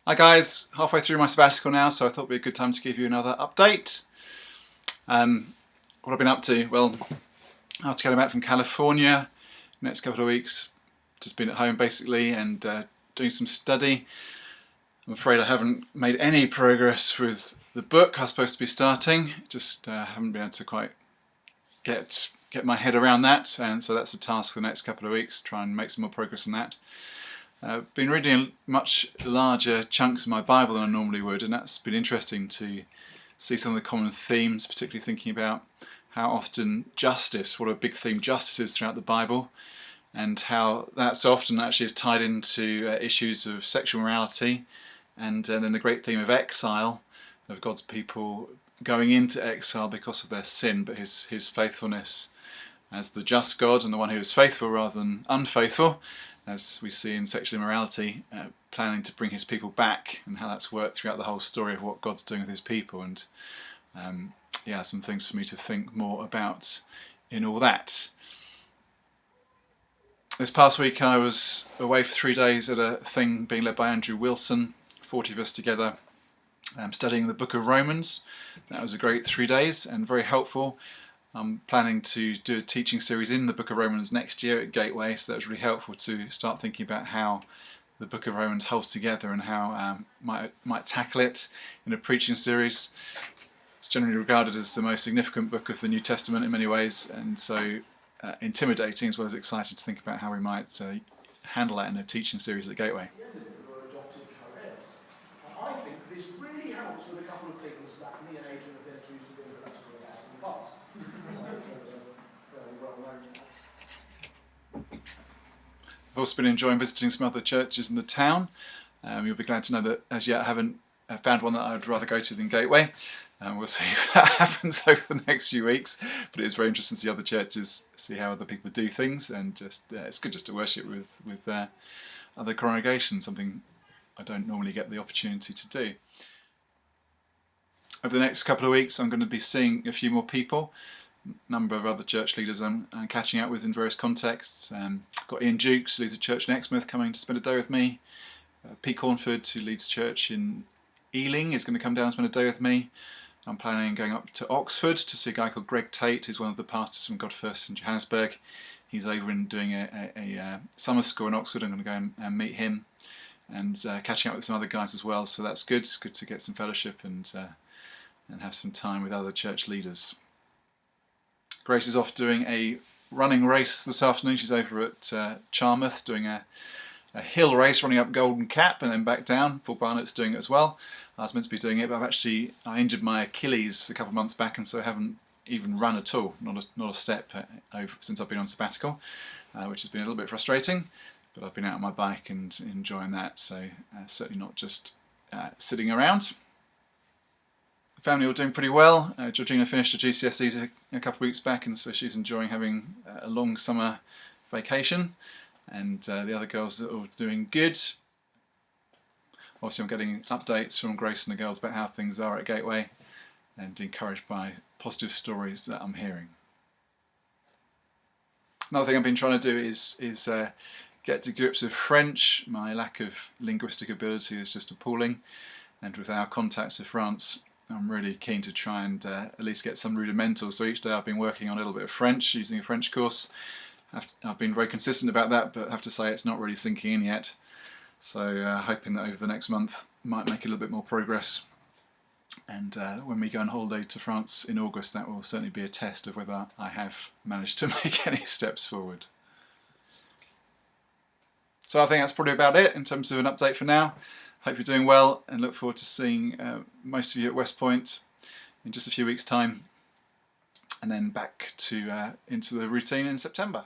Hi guys, halfway through my sabbatical now, so I thought it'd be a good time to give you another update. What I've been up to, well, after getting back from California, next couple of weeks, just been at home basically and doing some study. I'm afraid I haven't made any progress with the book I was supposed to be starting, just haven't been able to quite get my head around that, and so that's a task for the next couple of weeks, try and make some more progress on that. I've been reading much larger chunks of my Bible than I normally would, and that's been interesting to see some of the common themes, particularly thinking about how often justice, what a big theme justice is throughout the Bible, and how that so often actually is tied into issues of sexual morality, and then the great theme of exile, of God's people going into exile because of their sin, but his faithfulness as the just God and the one who is faithful rather than unfaithful, as we see in sexual immorality, planning to bring his people back, and how that's worked throughout the whole story of what God's doing with his people, and some things for me to think more about in all that. This past week I was away for 3 days at a thing being led by Andrew Wilson, 40 of us together, studying the book of Romans. That was a great 3 days and very helpful. I'm planning to do a teaching series in the book of Romans next year at Gateway, so that was really helpful to start thinking about how the book of Romans holds together and how might tackle it in a preaching series. It's generally regarded as the most significant book of the New Testament in many ways, and so intimidating as well as exciting to think about how we might handle that in a teaching series at Gateway. Adopted co-heirs. I think this really helps with a couple of things that me and Adrian have been accused of being heretical about in the past. So those are fairly well known now. I've also been enjoying visiting some other churches in the town. You'll be glad to know that as yet I haven't found one that I would rather go to than Gateway. We'll see if that happens over the next few weeks, but it's very interesting to see other churches, see how other people do things, and just it's good just to worship with other congregations, something I don't normally get the opportunity to do. Over the next couple of weeks I'm going to be seeing a few more people, a number of other church leaders I'm catching up with in various contexts. Got Ian Jukes, who leads a church in Exmouth, coming to spend a day with me. Pete Cornford, who leads church in Ealing, is going to come down and spend a day with me. I'm planning on going up to Oxford to see a guy called Greg Tate, who's one of the pastors from God First in Johannesburg. He's over and doing a summer school in Oxford. I'm going to go and meet him, and catching up with some other guys as well, so that's good. It's good to get some fellowship and have some time with other church leaders. Grace is off doing a running race this afternoon. She's over at Charmouth doing a hill race, running up Golden Cap and then back down. Paul Barnett's doing it as well. I was meant to be doing it, but I injured my Achilles a couple of months back, and so I haven't even run at all, not a step over since I've been on sabbatical, which has been a little bit frustrating. But I've been out on my bike and enjoying that, so certainly not just sitting around. The family are doing pretty well. Georgina finished her GCSEs a couple of weeks back, and so she's enjoying having a long summer vacation. And the other girls are all doing good. Obviously I'm getting updates from Grace and the girls about how things are at Gateway, and encouraged by positive stories that I'm hearing. Another thing I've been trying to do is get to grips with French. My lack of linguistic ability is just appalling, and with our contacts with France, I'm really keen to try and at least get some rudimentals. So each day I've been working on a little bit of French using a French course. I've been very consistent about that, but I have to say it's not really sinking in yet. So hoping that over the next month might make a little bit more progress. And when we go on holiday to France in August, that will certainly be a test of whether I have managed to make any steps forward. So I think that's probably about it in terms of an update for now. Hope you're doing well, and look forward to seeing most of you at West Point in just a few weeks' time, and then back to into the routine in September.